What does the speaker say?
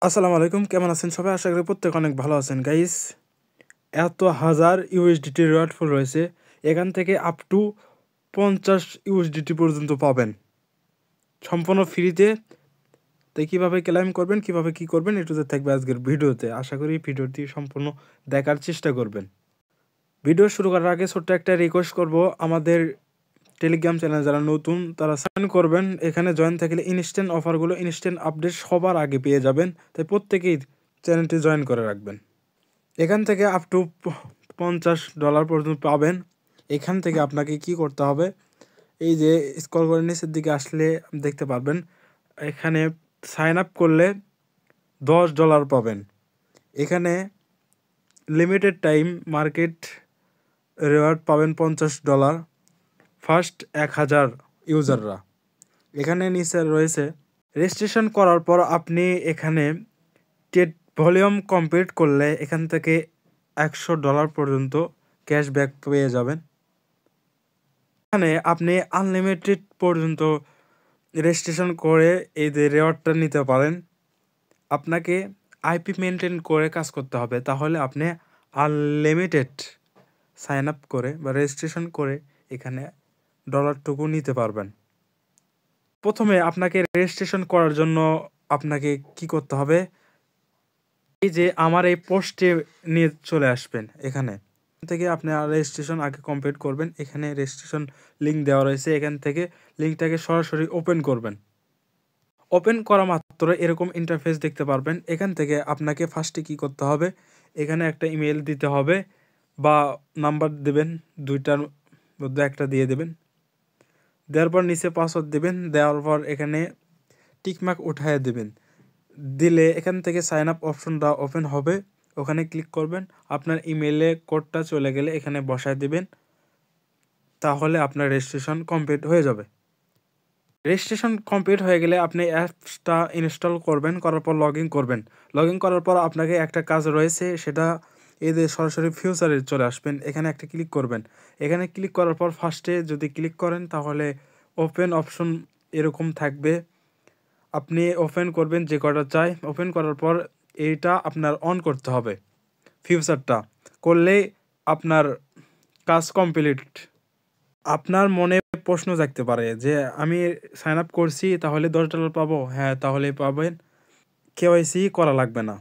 আসসালামু আলাইকুম, কেমন আছেন সবাই? আশা করি প্রত্যেকে অনেক ভালো আছেন গাইস। এত হাজার ইউএসডিটি রিওয়ার্ড ফুল রয়েছে, এখান থেকে আপ টু 50 ইউএসডিটি পর্যন্ত পাবেন সম্পূর্ণ ফ্রিতে। তাই কীভাবে ক্লেম করবেন, কীভাবে কী করবেন, এটুতে থাকবে আজকের ভিডিওতে। আশা করি ভিডিওটি সম্পূর্ণ দেখার চেষ্টা করবেন। ভিডিও শুরু করার আগে ছোট্ট একটা রিকোয়েস্ট করব, আমাদের টেলিগ্রাম চ্যানেল যারা নতুন তারা সাইন করবেন। এখানে জয়েন থাকলে ইনস্ট্যান্ট অফারগুলো, ইনস্ট্যান্ট আপডেট সবার আগে পেয়ে যাবেন। তাই প্রত্যেকেই চ্যানেলটি জয়েন করে রাখবেন। এখান থেকে আপ টু $50 পর্যন্ত পাবেন। এখান থেকে আপনাকে কি করতে হবে, এই যে স্ক্রল করে নিচের দিকে আসলে দেখতে পারবেন, এখানে সাইন আপ করলে $10 পাবেন। এখানে লিমিটেড টাইম মার্কেট রিওয়ার্ড পাবেন $50, ফার্স্ট 1000 ইউজাররা। এখানে নিচে রয়েছে রেজিস্ট্রেশন করার পর আপনি এখানে টেট ভলিউম কমপ্লিট করলে এখান থেকে $100 পর্যন্ত ক্যাশব্যাক পেয়ে যাবেন। এখানে আপনি আনলিমিটেড পর্যন্ত রেজিস্ট্রেশন করে এই যে রিওয়ার্ডটা নিতে পারেন। আপনাকে আইপি মেনটেন করে কাজ করতে হবে, তাহলে আপনি আনলিমিটেড সাইন আপ করে বা রেজিস্ট্রেশন করে এখানে ডলারটুকু নিতে পারবেন। প্রথমে আপনাকে রেজিস্ট্রেশন করার জন্য আপনাকে কি করতে হবে, এই যে আমার এই পোস্টে নিয়ে চলে আসবেন। এখানে থেকে আপনি রেজিস্ট্রেশন আগে কমপ্লিট করবেন। এখানে রেজিস্ট্রেশন লিঙ্ক দেওয়া রয়েছে, এখান থেকে লিঙ্কটাকে সরাসরি ওপেন করবেন। ওপেন করা মাত্র এরকম ইন্টারফেস দেখতে পারবেন। এখান থেকে আপনাকে ফার্স্টে কি করতে হবে, এখানে একটা ইমেল দিতে হবে বা নাম্বার দেবেন, দুইটার মধ্যে একটা দিয়ে দেবেন। দেওয়ার পর নিচে পাসওয়ার্ড দেবেন, দেওয়ার পর এখানে টিকমার্ক উঠায় দেবেন। দিলে এখান থেকে সাইন আপ অপশনটা ওপেন হবে, ওখানে ক্লিক করবেন। আপনার ইমেলে কোডটা চলে গেলে এখানে বসায় দেবেন, তাহলে আপনার রেজিস্ট্রেশন কমপ্লিট হয়ে যাবে। রেজিস্ট্রেশন কমপ্লিট হয়ে গেলে আপনি অ্যাপসটা ইনস্টল করবেন, করার পর লগ ইন করবেন। লগ ইন করার পর আপনাকে একটা কাজ রয়েছে, সেটা এদের সরাসরি ফিউচারে চলে আসবেন। এখানে একটা ক্লিক করবেন। এখানে ক্লিক করার পর ফার্স্টে যদি ক্লিক করেন তাহলে ওপেন অপশন এরকম থাকবে। আপনি ওপেন করবেন যে কটা চাই। ওপেন করার পর এইটা আপনার অন করতে হবে, ফিউচারটা করলেই আপনার কাজ কমপ্লিট। আপনার মনে প্রশ্ন জাগতে পারে যে আমি সাইন আপ করছি, তাহলে $10 পাবো? হ্যাঁ, তাহলে পাবেন। কেওয়াইসি করা লাগবে না।